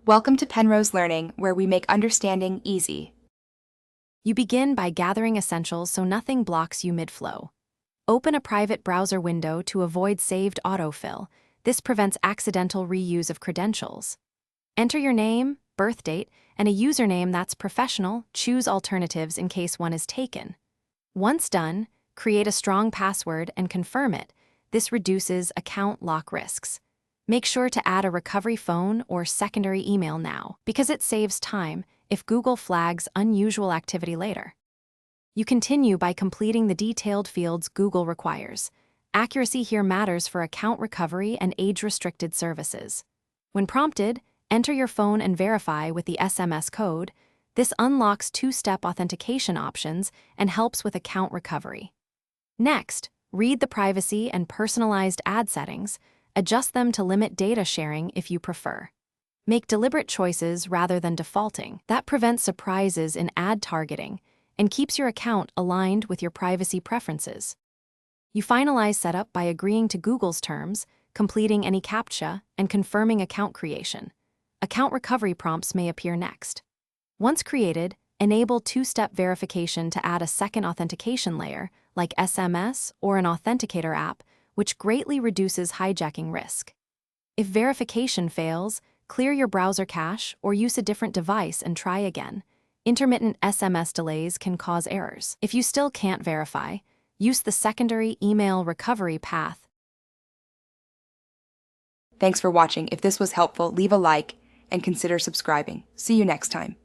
Welcome to Penrose Learning, where we make understanding easy. You begin by gathering essentials so nothing blocks you mid-flow. Open a private browser window to avoid saved autofill. This prevents accidental reuse of credentials. Enter your name, birth date, and a username that's professional. Choose alternatives in case one is taken. Once done, create a strong password and confirm it. This reduces account lock risks. Make sure to add a recovery phone or secondary email now, because it saves time if Google flags unusual activity later. You continue by completing the detailed fields Google requires. Accuracy here matters for account recovery and age-restricted services. When prompted, enter your phone and verify with the SMS code. This unlocks two-step authentication options and helps with account recovery. Next, read the privacy and personalized ad settings. Adjust them to limit data sharing if you prefer. Make deliberate choices rather than defaulting. That prevents surprises in ad targeting and keeps your account aligned with your privacy preferences. You finalize setup by agreeing to Google's terms, completing any CAPTCHA, and confirming account creation. Account recovery prompts may appear next. Once created, enable two-step verification to add a second authentication layer, like SMS or an authenticator app, which greatly reduces hijacking risk. If verification fails, clear your browser cache or use a different device and try again. Intermittent SMS delays can cause errors. If you still can't verify, use the secondary email recovery path. Thanks for watching. If this was helpful, leave a like and consider subscribing. See you next time.